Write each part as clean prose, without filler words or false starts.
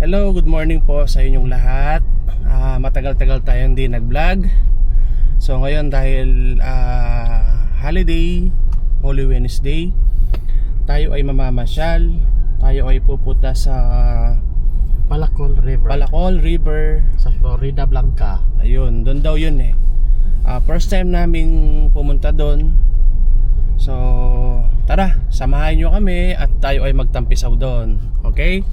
Hello, good morning po sa inyong lahat. Matagal-tagal tayong hindi nag-vlog. So ngayon dahil holiday, Holy Wednesday, tayo ay mamamasyal. Tayo ay pupunta sa Palacol River sa Florida Blanca. Ayun, doon daw yun eh. First time naming pumunta doon. So tara, samahan nyo kami at tayo ay magtampisaw doon. Okay?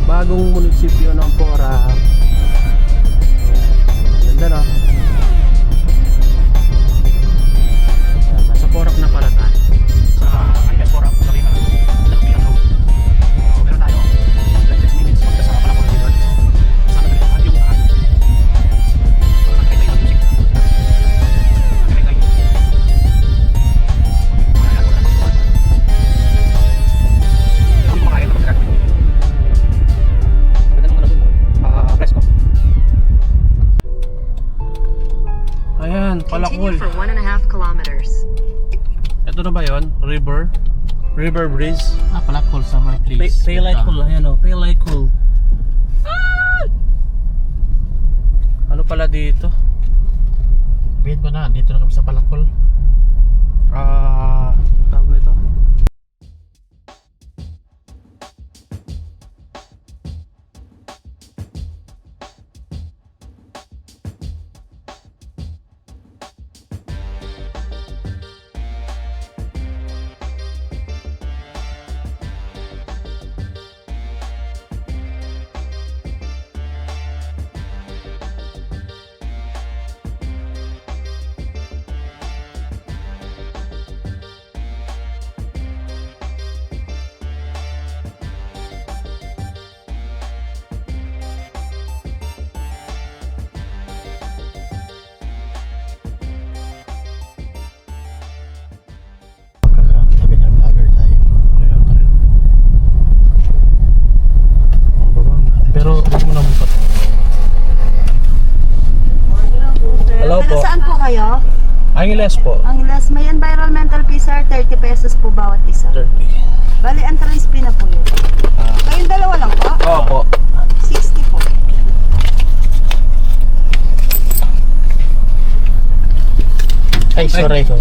Bagong munisipyo ng Porac. Ganda no? Nasa Porac na pala tayo. Sa IS Porac, sa Rima, Nakpilang Road. So meron tayo, like 6 minutes magkasama pala ko na dito. Kasama na rin yung nakakitay ng music. Nakakitay. Ang kumakain ng gagawin. Ayan, Palacol. Continue for 1.5 kilometers. Ito na ba yun? River Breeze. Palacol Summer Place. Palacol, ayan o. Palacol. Ano pala dito? Sabihin ko na, dito na kami sa Palacol. Tawag nito? Sabi ng vlogger tayo. Pero huwag mo na muna. Hello po. Taga saan po kayo? Angeles po. Angeles, may environmental fee sir, 30 pesos po bawat isa. 30. Bali, entrance fee na po yun. Kayong dalawa lang po? Oo po. 60 po. Ay, sorry. Ito.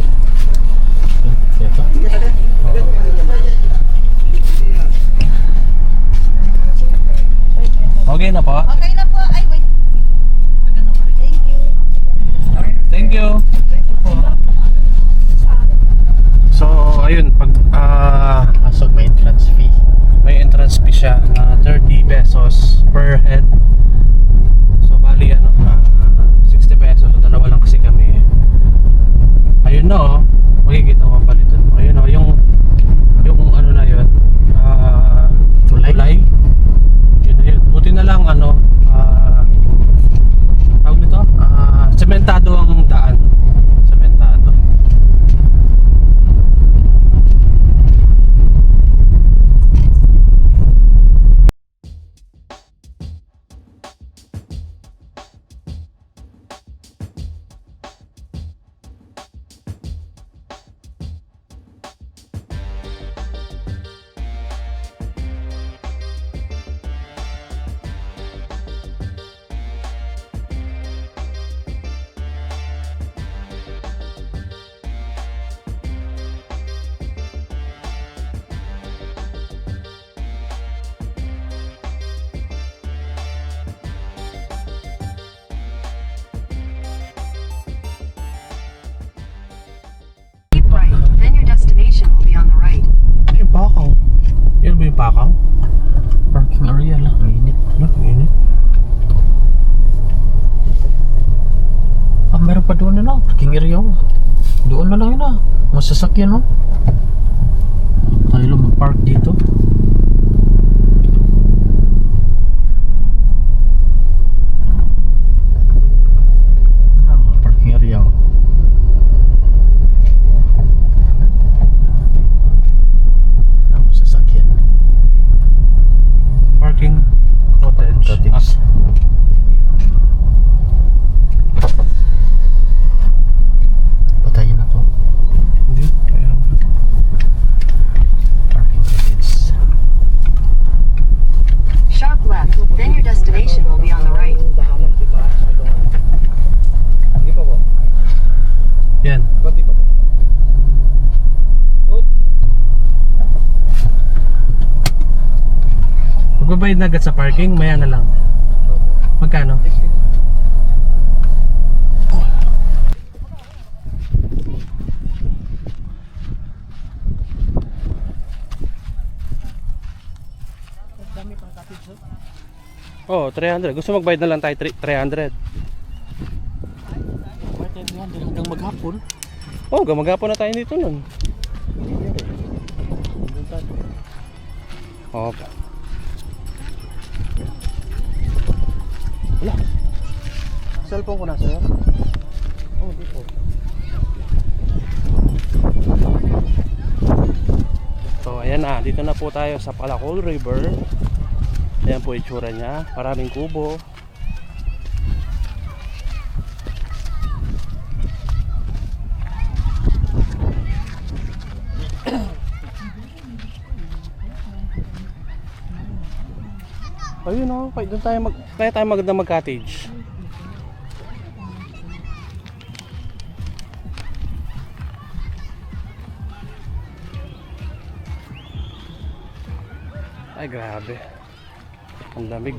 Okay na po. Okay na po. Ay, wait. Thank you. Thank you. So, ayun, pag Pasok may entrance fee. may entrance fee siya na 30 pesos per head. So, bali 60 pesos. So, dalawa lang kasi kami. Ayun na oh. Makikita mo pa dito. Ayun oh, yung ano na yun. Tulay. Yun. Buti na lang tawag nito? Sementado ang daan. Sementado. parking area mo. Doon na lang yun ah. Masasakyan no. Tayo lang mag-park dito. Parking area. Masasakyan. Parking cottage. Cottage. Patayin na to. Hindi. Kaya Parking cottage. Sharp left, then your destination will be on the right. yan. Magbabayad na agad sa parking, maya na lang. Magkano? Oh, 300. Gusto magbayad na lang tayo 300. Hanggang maghapon. Oh, gumagapon na tayo dito nun. Oh. Wala. Cellphone ko na sa'yo. Oh, dito. So, ayan na. Dito na po tayo sa Palacol River. Ayan po itsura niya. Maraming kubo. Ayun oh, doon tayo kaya tayo maganda mag-cottage. Ay grabe. Ang lamig.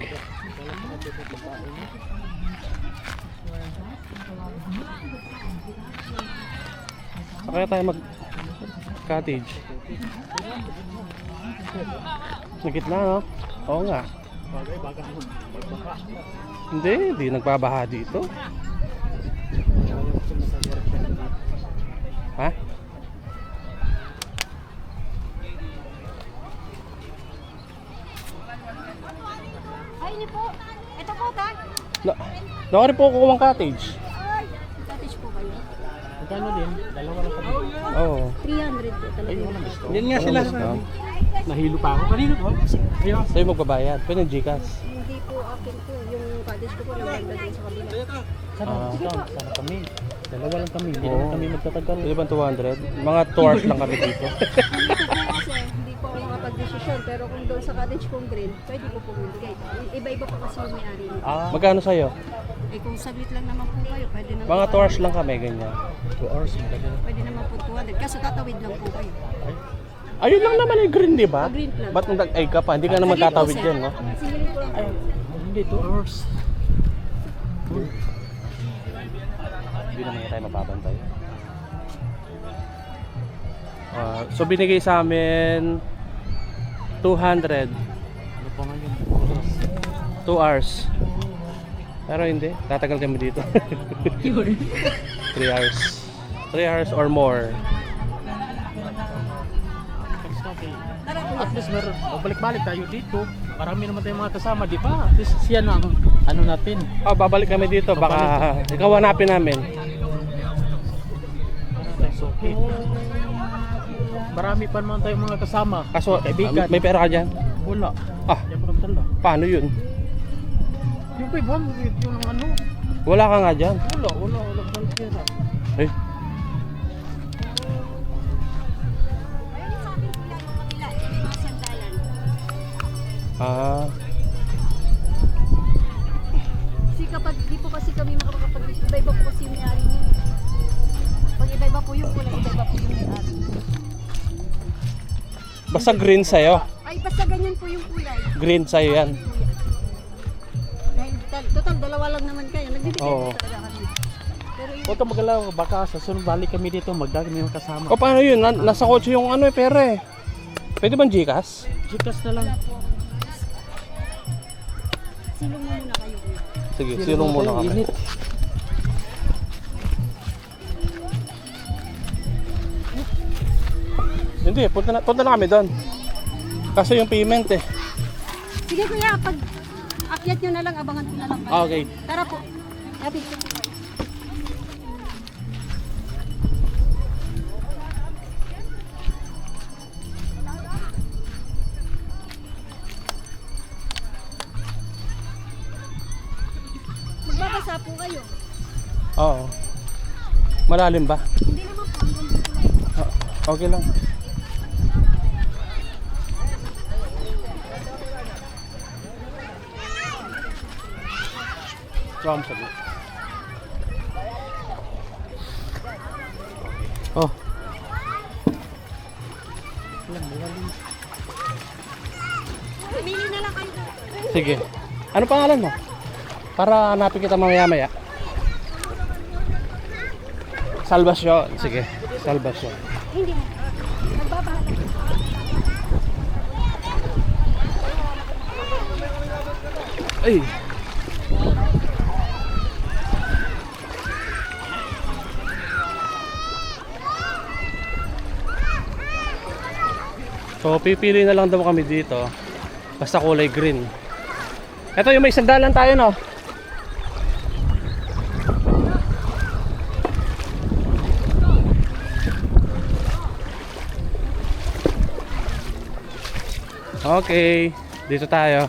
Kaya tayo mag-cottage. Sa gitna no? Oo nga. Hindi nagbabaha dito. Ha? Ay, ini po. Ito po, ta. Naku rin po kukuha ng cottage. Ay, cottage po kayo. Magkano din? Dalawa lang kami. Oo. 300 po talaga. Yan nga sila. Nahilo pa ako. Kanino to? Ayun. Sa'yo magbabayad. Pwede ng Gcash. Hindi po akin po. Yung cottage ko po nagdagdag din sa kabila. Sana kami. Dalawa lang kami. Hindi Oo. naman kami magtatagal. Pwede ba 200? Mga 2 hours lang kami dito. Dito po kasi hindi po ako makapag-desisyon. Pero kung doon sa cottage kong green, pwede po pumibigay. Iba-iba po kasi yung may-ari nito. Magkano sa'yo? Eh kung saglit lang naman po kayo, pwede naman Mga po 2 hours lang kami, ganyan. 2 hours. Pwede naman po 200. Kaso tatawid lang po kayo. Ayun lang naman yung green, di ba? Green lang. Ba't nag-ay ka pa? Hindi ka naman Saglit po, tatawid sir. dyan, no? Singilin ko lang po. Hindi, 2 hours. Hindi naman tayo mapapantay. So binigay sa amin 200, Ano pa ngayon? 2 hours. Pero hindi, tatagal kami dito. 3 hours. 3 hours or more. At least meron, balik-balik tayo dito. Marami naman tayong mga kasama, di ba? At least siya na ang ano natin. Oh, babalik kami dito. Baka ikaw hanapin namin. That's okay. Marami pa naman tayong mga kasama. Kaso, Kaibigan. may pera ka dyan? Wala. Ah, Yan pa dala. paano yun? Yung 500, yung ano. Wala ka nga dyan. Wala pera. Eh, Ayun sa akin kuya yung kabila. May mga sandalan. ah, Kasi kapag di po kasi kami makakapag iba-iba po kasi yung may-ari niya. Pag iba-iba po yung kulay, iba-iba po yung may-ari. basta green sa'yo. Ay, basta ganyan po yung kulay. Green sa'yo yan. Dahil total, dalawa lang naman kayo. Nagbibigay Oo. po talaga kami. Pero yung Huwag ka magalaw, baka sa sunod balik kami dito, magdami yung kasama. O paano yun? Nasa kotse yung ano pera eh. Pwede bang Gcash? Gcash na lang. wala po ako. Silong mo muna kayo kuya. Sige, silong muna kami. Init. Sige, punta na kami doon. Kaso yung payment eh. Sige kuya, pag akyat nyo na lang, abangan ko na lang. Okay. Tara po. Happy. Magbabasa po kayo. Oo. Malalim ba? Hindi naman po. Hanggang dito lang. Okay lang. Ram sabi. Oh. Pumili na lang kayo. Sige. Ano pangalan mo? Para hanapin kita mamaya-maya. Salvation. Sige. Salvation. Hindi. Nagbabahala. Ay. So pipili na lang daw kami dito. Basta kulay green. Ito yung may sandalan tayo no. Okay, dito tayo.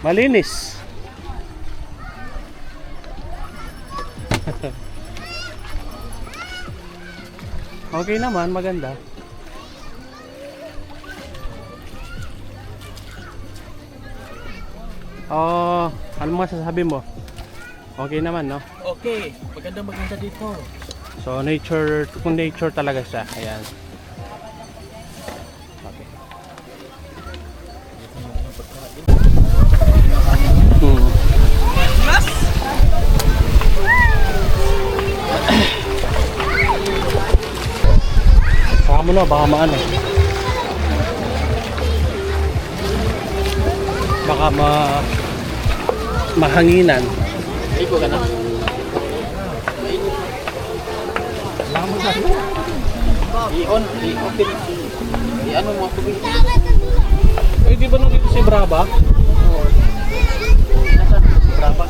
Malinis. Okay naman, maganda. Oh, ano masasabi mo? Okay naman, no? Okay, maganda dito. So nature, kung nature talaga siya. Ayan. Okay. Saka mo na, baka maano. Baka mahanginan. Iko ka na. I-on, i-ano mo tubig. Eh, di ba nandito si Braba? Nasaan si Braba?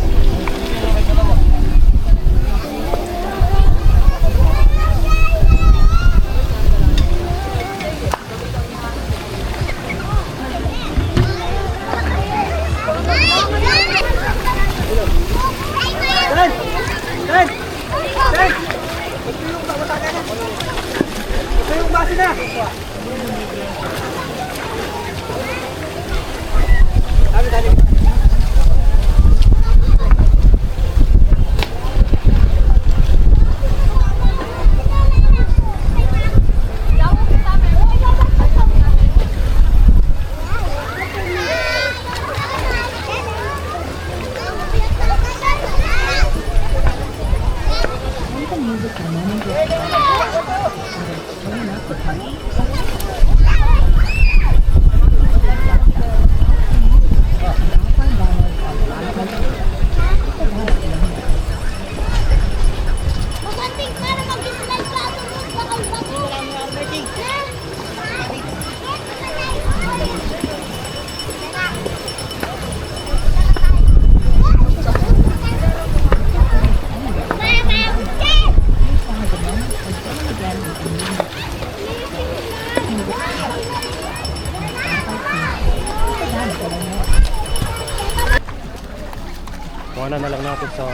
Kuha na lang natin sa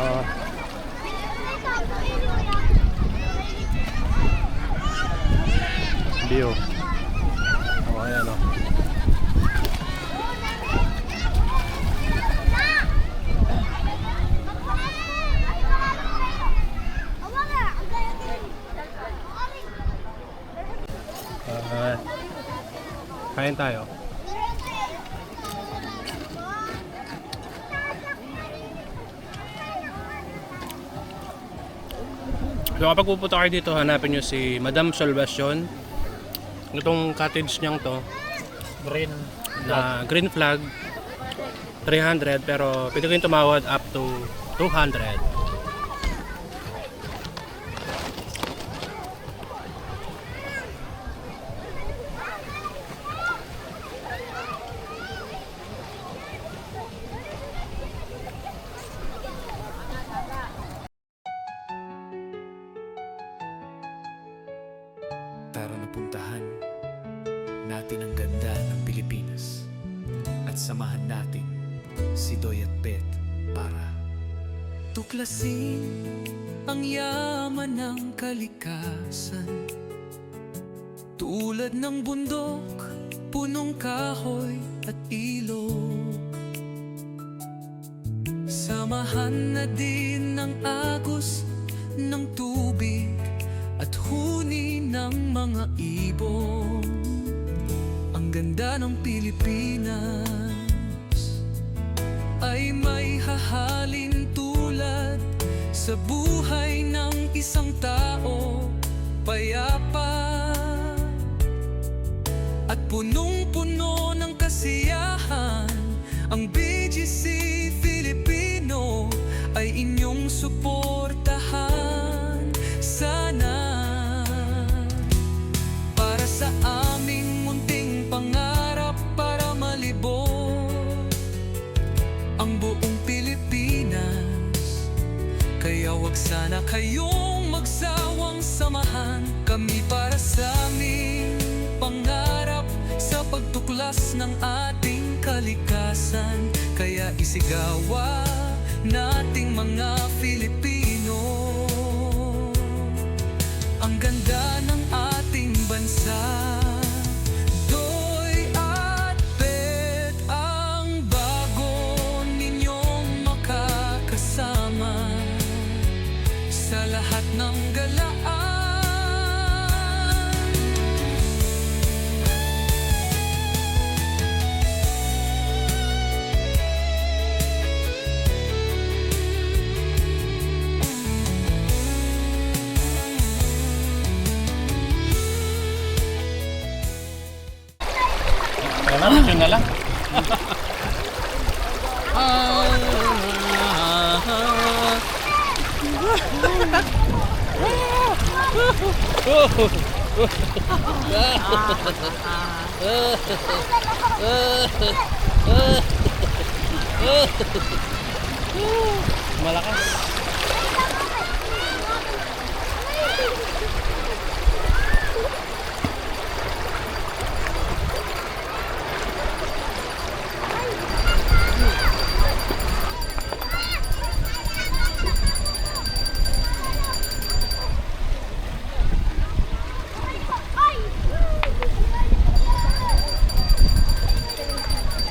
view. Oh, ayan o. Kain tayo. So kapag pupunta kayo dito, hanapin nyo si Madam Salvacion. Itong cottage niyang to, Green. green flag, 300, pero pwede kayong tumawad up to 200. natin ang ganda ng Pilipinas at samahan natin si Doy at Beth para tuklasin ang yaman ng kalikasan. Tulad ng bundok, punong kahoy at ilog. Samahan na din ng agos ng tubig at huni ng mga ibon. Ang ganda ng Pilipinas ay may hahalin tulad sa buhay ng isang tao, payapa at punong-puno ng kasiyahan. Ang BGC Filipino ay inyong suportahan. Sana para sa aming munting pangarap, para malibot ang buong Pilipinas. Kaya wag sana kayong magsawang samahan kami para sa aming pangarap sa pagtuklas ng ating kalikasan. Kaya isigawa nating mga Filipino ang ganda ng ating bansa. Doy at Beth ang bago ninyong makakasama sa lahat ng galaan. Yun na lang. Malakas.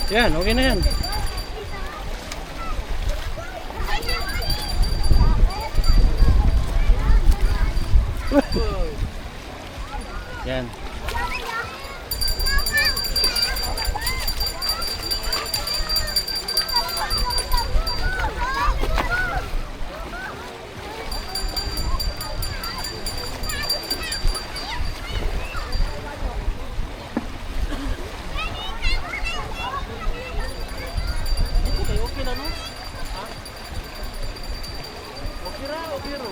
Yan, okay na yan. Yan. Okay na, no? Ha? Okay ra, okay ro.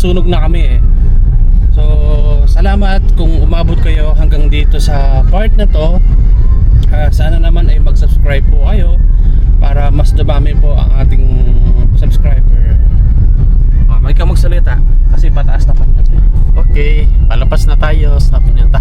nasusunog na kami eh. So salamat kung umabot kayo hanggang dito sa part na to. Sana naman ay mag-subscribe po kayo para mas dumami po ang ating subscriber. May ka magsalita kasi pataas na pa natin. Okay, palapas na tayo sa pinuntahan